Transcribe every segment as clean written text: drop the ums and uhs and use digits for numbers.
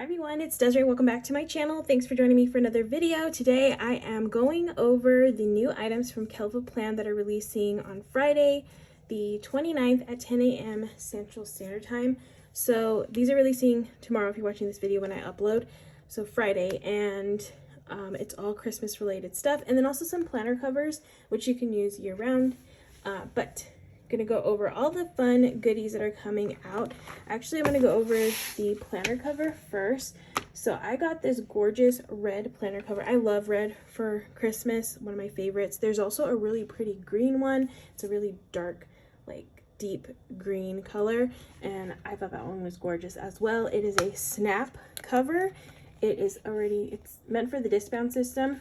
Hi everyone, it's Desiree. Welcome back to my channel. Thanks for joining me for another video. Today I am going over the new items from KellofaPlan that are releasing on Friday, the 29th at 10 a.m. Central Standard Time. So these are releasing tomorrow if you're watching this video when I upload. So Friday, and it's all Christmas related stuff, and then also some planner covers which you can use year round. But gonna go over all the fun goodies that are coming out. Actually, I'm gonna go over the planner cover first. So I got this gorgeous red planner cover. I love red for Christmas, one of my favorites. There's also a really pretty green one. It's a really dark, like deep green color, and I thought that one was gorgeous as well. It is a snap cover. It's meant for the discbound system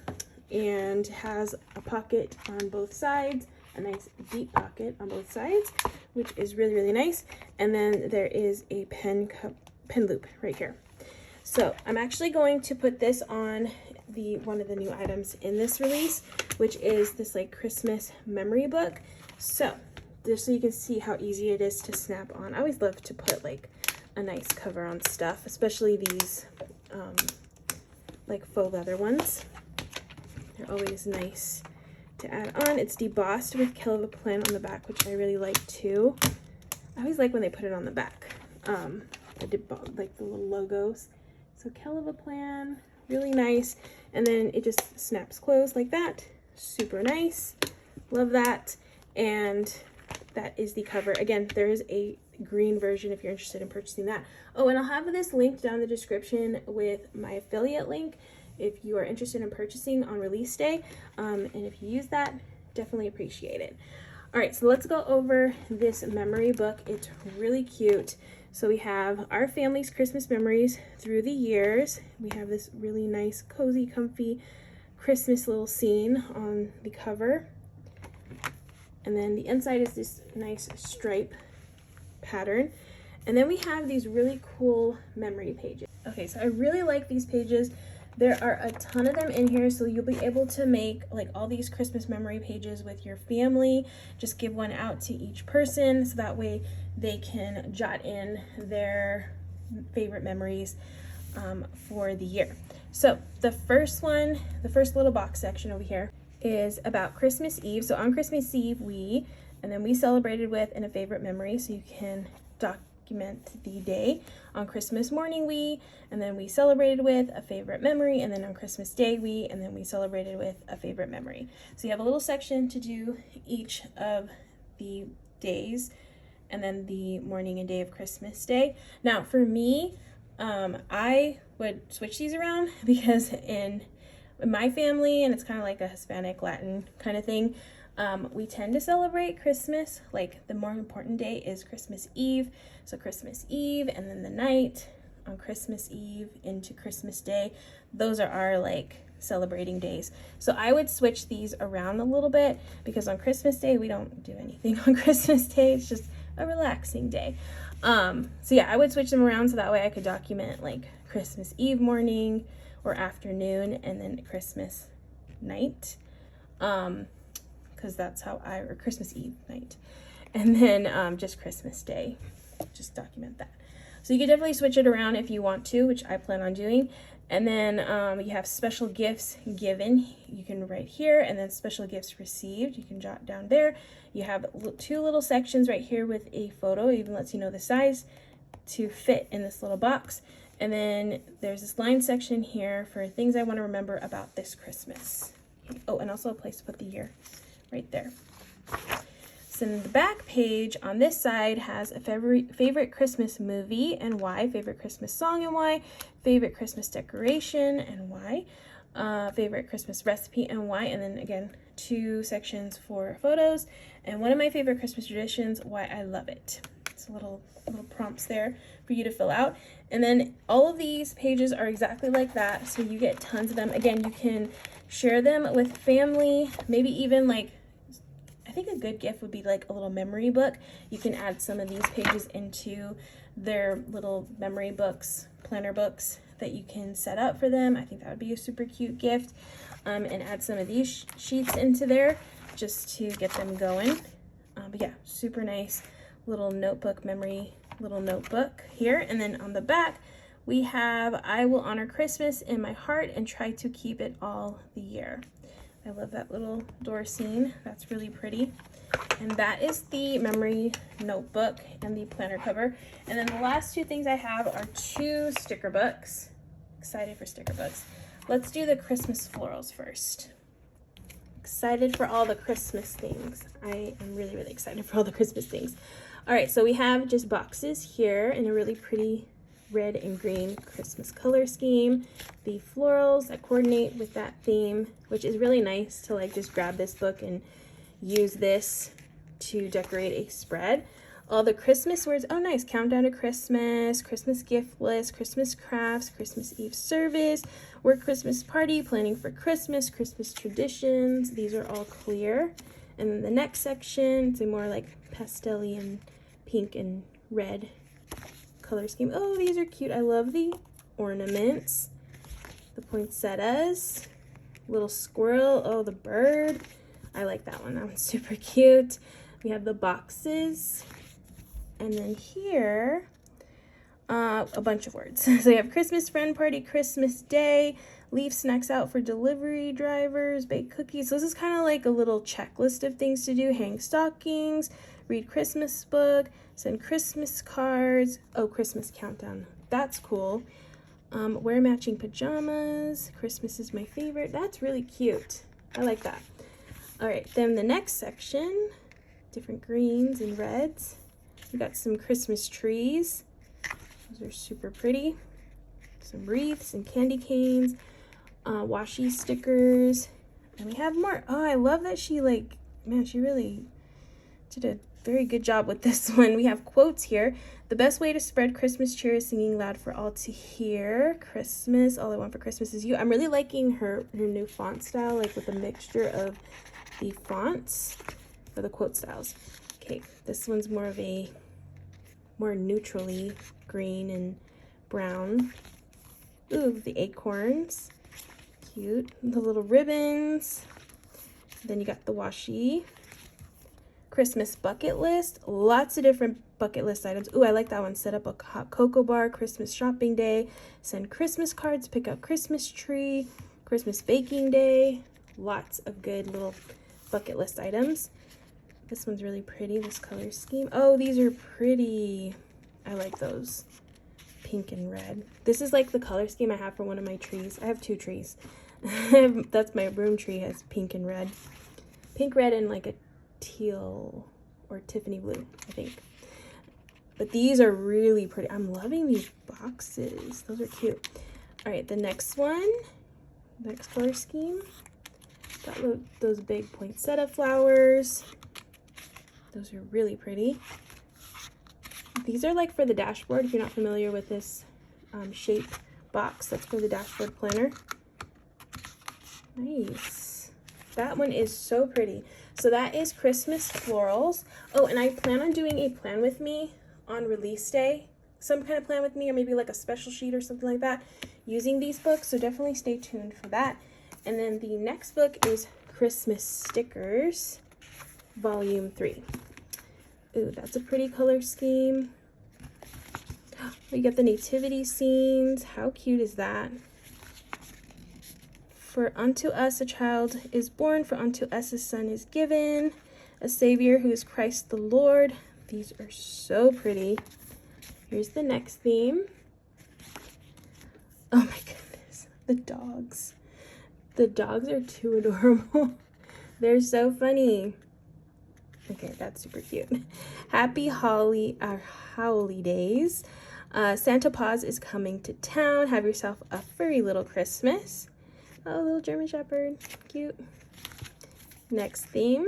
and has a pocket on both sides, a nice deep pocket on both sides, which is really, really nice. And then there is a pen loop right here. So I'm actually going to put this on one of the new items in this release, which is this like Christmas memory book. So just so you can see how easy it is to snap on. I always love to put like a nice cover on stuff, especially these like faux leather ones. They're always nice to add on. It's debossed with KellofaPlan on the back, which I really like too. I always like when they put it on the back, like the little logos. So KellofaPlan, really nice. And then it just snaps closed like that. Super nice, love that. And that is the cover. Again, there is a green version if you're interested in purchasing that. Oh, and I'll have this linked down in the description with my affiliate link if you are interested in purchasing on release day. And if you use that, definitely appreciate it. All right, so let's go over this memory book. It's really cute. So we have our family's Christmas memories through the years. We have this really nice, cozy, comfy Christmas little scene on the cover. And then the inside is this nice stripe pattern. And then we have these really cool memory pages. Okay, so I really like these pages. There are a ton of them in here, so you'll be able to make like all these Christmas memory pages with your family. Just give one out to each person so that way they can jot in their favorite memories for the year. So the first one, the first little box section over here is about Christmas Eve. So on Christmas Eve, we celebrated with and a favorite memory, so you can document the day. On Christmas morning, and then we celebrated with a favorite memory, and then on Christmas Day, and then we celebrated with a favorite memory. So you have a little section to do each of the days, and then the morning and day of Christmas Day. Now for me, I would switch these around because in my family, and it's kind of like a Hispanic Latin kind of thing, we tend to celebrate Christmas, like the more important day is Christmas Eve. So Christmas Eve and then the night on Christmas Eve into Christmas Day, those are our like celebrating days. So I would switch these around a little bit because on Christmas Day we don't do anything on Christmas Day. It's just a relaxing day. So yeah, I would switch them around so that way I could document like Christmas Eve morning or afternoon, and then Christmas night, because that's how or Christmas Eve night, and then just Christmas Day, just document that. So you can definitely switch it around if you want to, which I plan on doing. And then you have special gifts given, you can write here, and then special gifts received, you can jot down there. You have two little sections right here with a photo, it even lets you know the size to fit in this little box. And then there's this line section here for things I want to remember about this Christmas. Oh, and also a place to put the year right there. So then the back page on this side has a favorite Christmas movie and why, favorite Christmas song and why, favorite Christmas decoration and why, favorite Christmas recipe and why, and then again, two sections for photos, and one of my favorite Christmas traditions, why I love it. It's little prompts there for you to fill out. And then all of these pages are exactly like that, so you get tons of them. Again, you can share them with family, maybe even like, I think a good gift would be like a little memory book. You can add some of these pages into their little memory books, planner books that you can set up for them. I think that would be a super cute gift. And add some of these sheets into there just to get them going. But yeah, super nice little notebook, memory little notebook here. And then on the back, we have I will honor Christmas in my heart and try to keep it all the year. I love that little door scene. That's really pretty. And that is the memory notebook and the planner cover. And then the last two things I have are two sticker books. Excited for sticker books. Let's do the Christmas florals first. Excited for all the Christmas things. I am really, really excited for all the Christmas things. All right, so we have just boxes here in a really pretty red and green Christmas color scheme. The florals that coordinate with that theme, which is really nice to like just grab this book and use this to decorate a spread. All the Christmas words, oh nice, countdown to Christmas, Christmas gift list, Christmas crafts, Christmas Eve service, work Christmas party, planning for Christmas, Christmas traditions. These are all clear. And then the next section, it's a more like pastel-y and pink and red color scheme. Oh, these are cute. I love the ornaments. The poinsettias, little squirrel, oh, the bird. I like that one. That one's super cute. We have the boxes. And then here, a bunch of words. So we have Christmas friend party, Christmas day, leave snacks out for delivery drivers, bake cookies. So this is kind of like a little checklist of things to do. Hang stockings, read Christmas book, send Christmas cards. Oh, Christmas countdown. That's cool. Wear matching pajamas. Christmas is my favorite. That's really cute. I like that. All right, then the next section, different greens and reds. We got some Christmas trees. Those are super pretty. Some wreaths and candy canes, washi stickers, and we have more. Oh, I love that she like, man, she really did a very good job with this one. We have quotes here. The best way to spread Christmas cheer is singing loud for all to hear. Christmas, all I want for Christmas is you. I'm really liking her new font style, like with a mixture of the fonts for the quote styles. Okay, this one's more of a more neutrally green and brown. Ooh, the acorns, cute. The little ribbons. Then you got the washi. Christmas bucket list, lots of different bucket list items. Ooh, I like that one. Set up a hot cocoa bar, Christmas shopping day, send Christmas cards, pick up Christmas tree, Christmas baking day. Lots of good little bucket list items. This one's really pretty, this color scheme. Oh, these are pretty. I like those. Pink and red. This is like the color scheme I have for one of my trees. I have two trees. That's my room tree, has pink and red. Pink, red, and like a teal or Tiffany blue, I think. But these are really pretty. I'm loving these boxes. Those are cute. All right, the next one, next color scheme. Got those big poinsettia flowers. Those are really pretty. These are like for the dashboard. If you're not familiar with this shape box, that's for the dashboard planner. Nice. That one is so pretty. So that is Christmas florals. Oh, and I plan on doing a plan with me on release day. Some kind of plan with me, or maybe like a special sheet or something like that, using these books. So definitely stay tuned for that. And then the next book is Christmas Stickers, Volume 3. Ooh, that's a pretty color scheme. We get the nativity scenes. How cute is that? For unto us a child is born, for unto us a son is given, a Savior who is Christ the Lord. These are so pretty. Here's the next theme. Oh my goodness, the dogs. The dogs are too adorable. They're so funny. Okay, that's super cute. Happy holidays. Santa Paws is coming to town. Have yourself a furry little Christmas. Oh, little German Shepherd. Cute. Next theme.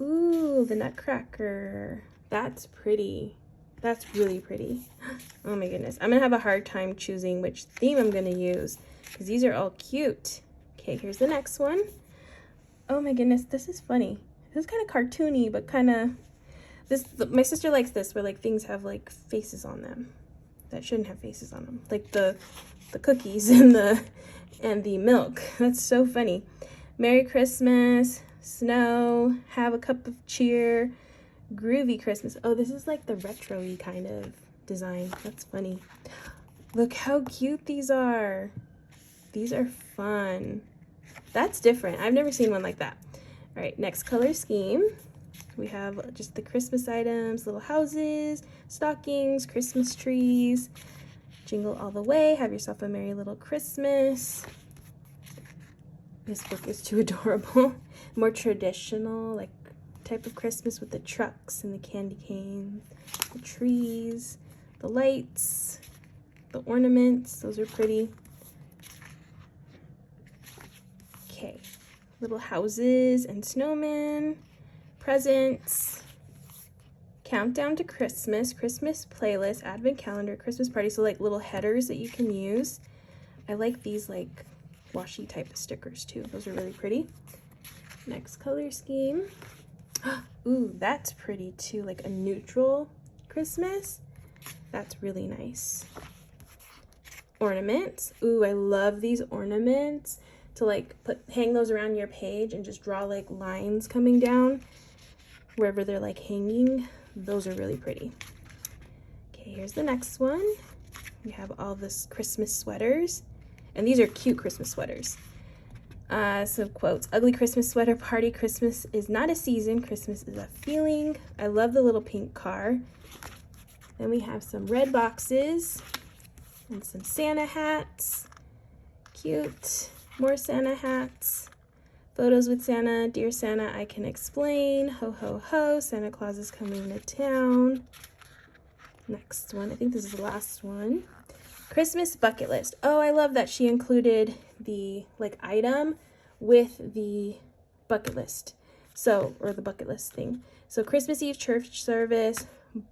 Ooh, the Nutcracker. That's pretty. That's really pretty. Oh my goodness. I'm going to have a hard time choosing which theme I'm going to use because these are all cute. Okay, here's the next one. Oh my goodness, this is funny. This is kind of cartoony, but kind of, my sister likes this, where like things have like faces on them that shouldn't have faces on them, like the cookies and the milk. That's so funny. Merry Christmas, snow, have a cup of cheer, groovy Christmas. Oh, this is like the retro-y kind of design. That's funny. Look how cute these are. These are fun. That's different. I've never seen one like that. All right, next color scheme. We have just the Christmas items, little houses, stockings, Christmas trees. Jingle all the way. Have yourself a merry little Christmas. This book is too adorable. More traditional, like type of Christmas with the trucks and the candy canes, the trees, the lights, the ornaments. Those are pretty. Okay, little houses and snowmen, presents, countdown to Christmas, Christmas playlist, advent calendar, Christmas party. So like little headers that you can use. I like these like washi type of stickers too. Those are really pretty. Next color scheme. Ooh, that's pretty too, like a neutral Christmas. That's really nice. Ornaments. Ooh, I love these ornaments to like hang those around your page and just draw like lines coming down wherever they're like hanging. Those are really pretty. Okay, here's the next one. We have all this Christmas sweaters, and these are cute Christmas sweaters. Some quotes. Ugly Christmas sweater party. Christmas is not a season. Christmas is a feeling. I love the little pink car. Then we have some red boxes and some Santa hats. Cute. More Santa hats. Photos with Santa. Dear Santa, I can explain. Ho, ho, ho. Santa Claus is coming to town. Next one. I think this is the last one. Christmas bucket list. Oh, I love that she included the like item with the bucket list. So, or the bucket list thing. So Christmas Eve church service,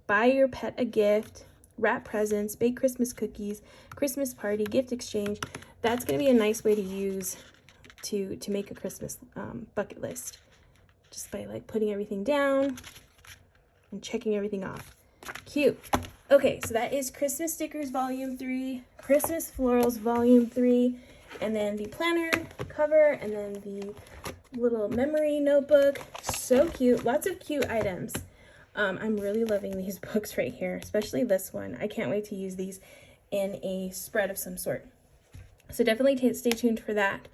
buy your pet a gift, wrap presents, bake Christmas cookies, Christmas party, gift exchange. That's going to be a nice way to use to make a Christmas bucket list. Just by like putting everything down and checking everything off. Cute. Okay, so that is Christmas Stickers Volume 3, Christmas Florals Volume 3, and then the planner cover, and then the little memory notebook. So cute. Lots of cute items. I'm really loving these books right here, especially this one. I can't wait to use these in a spread of some sort. So definitely stay tuned for that.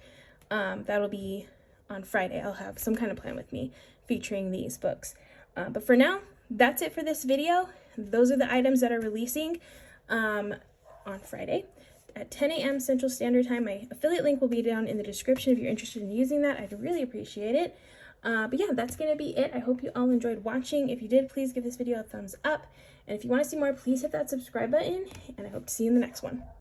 That'll be on Friday. I'll have some kind of plan with me featuring these books. But for now, that's it for this video. Those are the items that are releasing on Friday at 10 a.m. Central Standard Time. My affiliate link will be down in the description if you're interested in using that. I'd really appreciate it. But yeah, that's going to be it. I hope you all enjoyed watching. If you did, please give this video a thumbs up. And if you want to see more, please hit that subscribe button. And I hope to see you in the next one.